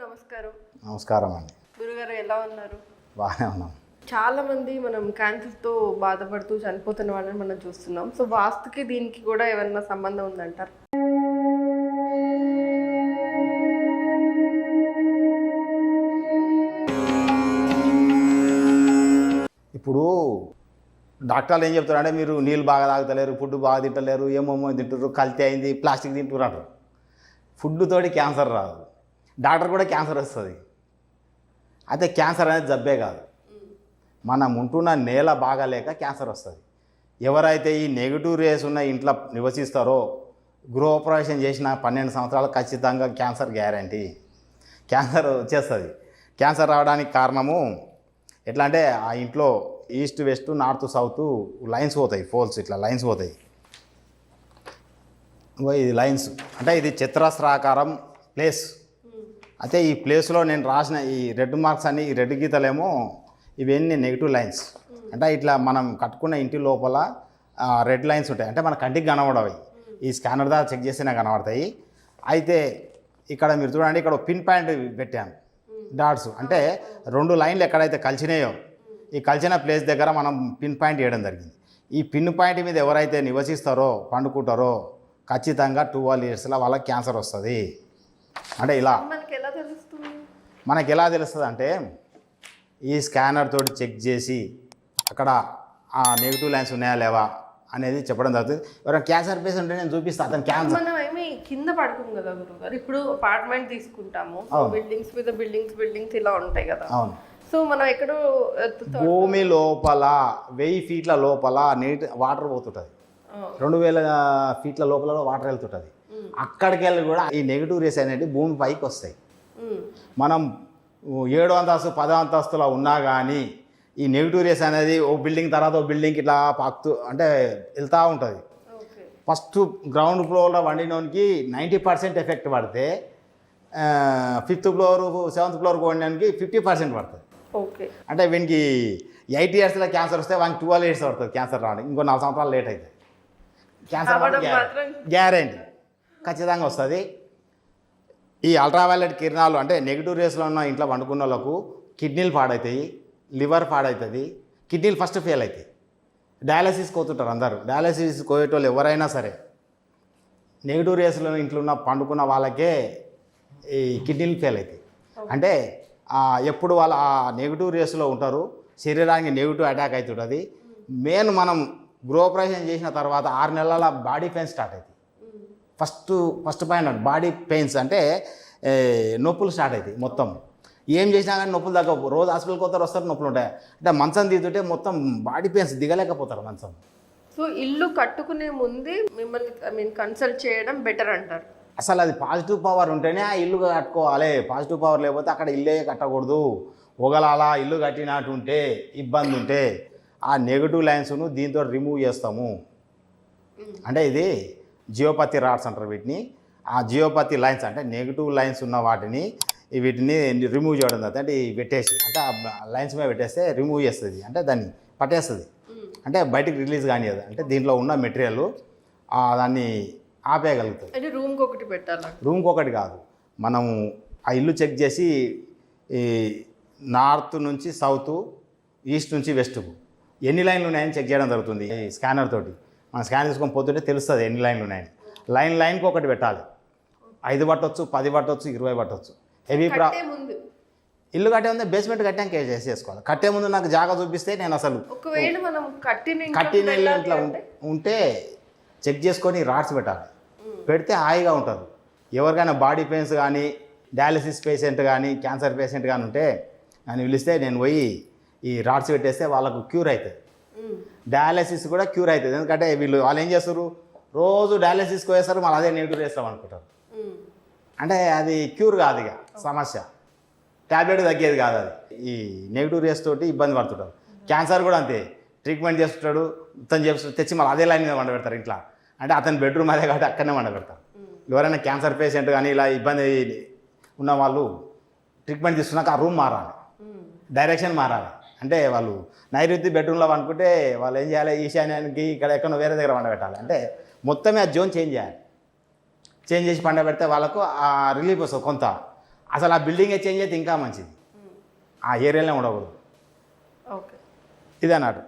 నమస్కారం. నమస్కారం అండి. గురుగారు ఎలా ఉన్నారు? బాగానే ఉన్నాం. చాలా మంది మనం క్యాన్సర్తో బాధపడుతూ చనిపోతున్న వాళ్ళని మనం చూస్తున్నాం. సో వాస్తుకి దీనికి కూడా ఏమన్నా సంబంధం ఉందంటారు? ఇప్పుడు డాక్టర్లు ఏం చెప్తారంటే మీరు నీళ్ళు బాగా తాగుతలేరు, ఫుడ్ బాగా తింటలేరు, ఏమేమో తింటారు, కల్తీ అయింది, ప్లాస్టిక్ తింటారు అంటారు. ఫుడ్ తోటి క్యాన్సర్ రాదు, డాక్టర్ కూడా క్యాన్సర్ వస్తుంది. అయితే క్యాన్సర్ అనేది జబ్బే కాదు, మనం ఉంటున్న నేల బాగాలేక క్యాన్సర్ వస్తుంది. ఎవరైతే ఈ నెగిటివ్ రేస్ ఉన్న ఇంట్లో నివసిస్తారో గృహప్రవేశం చేసిన 12 సంవత్సరాలు ఖచ్చితంగా క్యాన్సర్ గ్యారంటీ, క్యాన్సర్ వచ్చేస్తుంది. క్యాన్సర్ రావడానికి కారణము ఎట్లా అంటే ఆ ఇంట్లో east west north south lines పోతాయి, ఫోల్స్ ఇట్లా లైన్స్ పోతాయి. ఇది లైన్స్ అంటే ఇది చతురస్రాకారం ప్లేస్. అయితే ఈ ప్లేస్లో నేను రాసిన ఈ రెడ్ మార్క్స్ అన్ని, ఈ రెడ్ గీతలేమో ఇవన్నీ నెగిటివ్ లైన్స్. అంటే ఇట్లా మనం కట్టుకున్న ఇంటి లోపల రెడ్ లైన్స్ ఉంటాయి, అంటే మన కంటికి కనబడవి. ఈ స్కానర్ ద్వారా చెక్ చేస్తేనే కనబడతాయి. అయితే ఇక్కడ మీరు చూడండి, ఇక్కడ పిన్ పాయింట్ పెట్టాను, డాట్స్. అంటే 2 లైన్లు ఎక్కడైతే కలిసినాయో ఈ కలిసిన ప్లేస్ దగ్గర మనం పిన్ పాయింట్ వేయడం జరిగింది. ఈ పిన్ పాయింట్ మీద ఎవరైతే నివసిస్తారో పండుకుంటారో ఖచ్చితంగా 12 ఇయర్స్లో వాళ్ళకి క్యాన్సర్ వస్తుంది. అంటే ఇలా మనకి ఎలా తెలుస్తుంది అంటే ఈ స్కానర్ తోటి చెక్ చేసి అక్కడ ఆ నెగిటివ్ లైన్స్ ఉన్నాయా లేవా అనేది చెప్పడం జరుగుతుంది. ఎవరైనా క్యాన్సర్ పేషెంట్ ఉంటే నేను చూపిస్తాను, అతను క్యాన్సర్. మనం ఏమి కింద పడుతుంది కదా గురుగారు, ఇప్పుడు అపార్ట్మెంట్ తీసుకుంటాము, బిల్డింగ్స్ మీద బిల్డింగ్స్ ఇలా ఉంటాయి కదా. అవును. సో మనం ఎక్కడో భూమి లోపల 1000 ఫీట్ల లోపల వాటర్ పోతుంటుంది, 2000 ఫీట్ల లోపల వాటర్ వెళ్తుంటుంది. అక్కడికి వెళ్ళి కూడా ఈ నెగిటివ్ రేస్ అనేవి భూమి పైకి వస్తాయి. మనం 7వ అంతస్తు 10వ అంతస్తులో ఉన్నా కానీ ఈ నెగిటివ్ రేస్ అనేది ఓ బిల్డింగ్ తర్వాత ఓ బిల్డింగ్కి ఇట్లా పాకుతూ అంటే వెళ్తూ ఉంటుంది. ఫస్ట్ గ్రౌండ్ ఫ్లోర్లో వండినోనికి 90% ఎఫెక్ట్ పడితే 5th ఫ్లోర్ 7th ఫ్లోర్కి వండడానికి 50% పడుతుంది. అంటే వీనికి 8 ఇయర్స్లో క్యాన్సర్ వస్తే వానికి 12 ఇయర్స్ పడుతుంది క్యాన్సర్ రావడానికి. ఇంకో 4 సంవత్సరాలు లేట్ అవుతుంది. క్యాన్సర్ గ్యారెంటీ ఖచ్చితంగా వస్తుంది. ఈ అల్ట్రావైలెట్ కిరణాలు అంటే నెగిటివ్ రేస్లో ఉన్న ఇంట్లో వండుకున్న వాళ్ళకు కిడ్నీలు పాడవుతాయి, లివర్ పాడవుతుంది, కిడ్నీలు ఫస్ట్ ఫెయిల్ అవుతాయి. డయాలసిస్ కోతుంటారు అందరూ. డయాలసిస్ కోయేటోళ్ళు ఎవరైనా సరే నెగిటివ్ రేస్లో ఇంట్లో ఉన్న పండుకున్న వాళ్ళకే ఈ కిడ్నీలు ఫెయిల్ అవుతాయి. అంటే ఎప్పుడు వాళ్ళు ఆ నెగిటివ్ రేస్లో ఉంటారు, శరీరానికి నెగిటివ్ అటాక్ అవుతుంటుంది. మెయిన్ మనం గృహప్రవేశం చేసిన తర్వాత 6 నెలల బాడీ పెయిన్ స్టార్ట్ అవుతాయి. ఫస్ట్ పాయింట్ బాడీ పెయిన్స్ అంటే నొప్పులు స్టార్ట్ అవుతాయి. మొత్తం ఏం చేసినా కానీ నొప్పులు తగ్గవు. రోజు హాస్పిటల్కి వస్తారు, నొప్పులు ఉంటాయి. అంటే మంచం దిగుతుంటే మొత్తం బాడీ పెయిన్స్ దిగలేకపోతారు మంచం. సో ఇల్లు కట్టుకునే ముందే మిమ్మల్ని కన్సల్ట్ చేయడం బెటర్ అంటారు. అసలు అది పాజిటివ్ పవర్ ఉంటేనే ఆ ఇల్లు కట్టుకోవాలి. పాజిటివ్ పవర్ లేకపోతే అక్కడ ఇల్లే కట్టకూడదు. ఒగలాలా ఇల్లు కట్టినట్టు ఉంటే ఇబ్బంది ఉంటే ఆ నెగిటివ్ లైన్స్ను దీంతో రిమూవ్ చేస్తాము. అంటే ఇది జియోపతి రాడ్స్ అంటారు వీటిని. ఆ జియోపతి లైన్స్ అంటే నెగిటివ్ లైన్స్ ఉన్న వాటిని వీటిని రిమూవ్ చేయడం జరుగుతుంది. అంటే పెట్టేసి అంటే ఆ లైన్స్ మీద పెట్టేస్తే రిమూవ్ చేస్తుంది, అంటే దాన్ని పట్టేస్తుంది, అంటే బయటికి రిలీజ్ కానియదు. అంటే దీంట్లో ఉన్న మెటీరియల్ దాన్ని ఆపేయగలుగుతుంది. అంటే రూమ్కి ఒకటి పెట్టాలి, రూమ్కి ఒకటి కాదు. మనము ఆ ఇల్లు చెక్ చేసి ఈ నార్త్ నుంచి సౌత్, ఈస్ట్ నుంచి వెస్ట్కు ఎన్ని లైన్లు ఉన్నాయని చెక్ చేయడం జరుగుతుంది. ఈ స్కానర్ తోటి మనం స్కాన్ తీసుకొని పోతుంటే తెలుస్తుంది ఎన్ని లైన్లు ఉన్నాయని. లైన్కి ఒకటి పెట్టాలి. 5 పట్టవచ్చు, 10 పట్టవచ్చు, 20 పట్టవచ్చు. హెవీ ఇల్లు కట్టే ముందే బేస్మెంట్ కట్టాక చేసుకోవాలి. కట్టే ముందు నాకు జాగా చూపిస్తే నేను అసలు ఒకవేళ మనం కట్టిన ఇట్లా ఉంటే చెక్ చేసుకొని రాడ్స్ పెట్టాలి. పెడితే హాయిగా ఉంటుంది. ఎవరికైనా బాడీ పెయిన్స్ కానీ, డయాలసిస్ పేషెంట్ కానీ, క్యాన్సర్ పేషెంట్ కానీ ఉంటే నన్ను పిలిస్తే నేను పోయి ఈ రాడ్స్ పెట్టేస్తే వాళ్ళకు క్యూర్ అవుతుంది. డయాలసిస్ కూడా క్యూర్ అవుతుంది. ఎందుకంటే వాళ్ళు ఏం చేస్తారు, రోజు డయాలసిస్కి పోయేస్తారు, మళ్ళీ అదే నెగిటివ్ వేస్తాం అనుకుంటారు. అంటే అది క్యూర్ కాదు, ఇక సమస్య ట్యాబ్లెట్ తగ్గేది కాదు. అది ఈ నెగిటివ్ రేస్ తోటి ఇబ్బంది పడుతుంటారు. క్యాన్సర్ కూడా అంతే, ట్రీట్మెంట్ చేస్తుంటాడు, తను తెచ్చి మళ్ళీ అదే లైన్ మీద వండబెడతారు ఇంట్లో. అంటే అతని బెడ్రూమ్ అదే కాబట్టి అక్కడనే వండబెడతారు. ఎవరైనా క్యాన్సర్ పేషెంట్ కానీ ఇలా ఇబ్బంది ఉన్న వాళ్ళు ట్రీట్మెంట్ తీసుకున్నాక ఆ రూమ్ మారాలి, డైరెక్షన్ మారాలి. అంటే వాళ్ళు నైరుతి బెడ్రూమ్లో అనుకుంటే వాళ్ళు ఏం చేయాలి, ఈశాన్యానికి ఇక్కడ ఎక్కడో వేరే దగ్గర వండబెట్టాలి. అంటే మొత్తమే ఆ జోన్ చేంజ్ చేయాలి. చేంజ్ చేసి పండబెడితే వాళ్ళకు ఆ రిలీఫ్ వస్తుంది కొంత. అసలు ఆ బిల్డింగే చేంజ్ అయితే ఇంకా మంచిది, ఆ ఏరియాలో ఉండకూడదు. ఓకే. ఇది అన్నట్టు.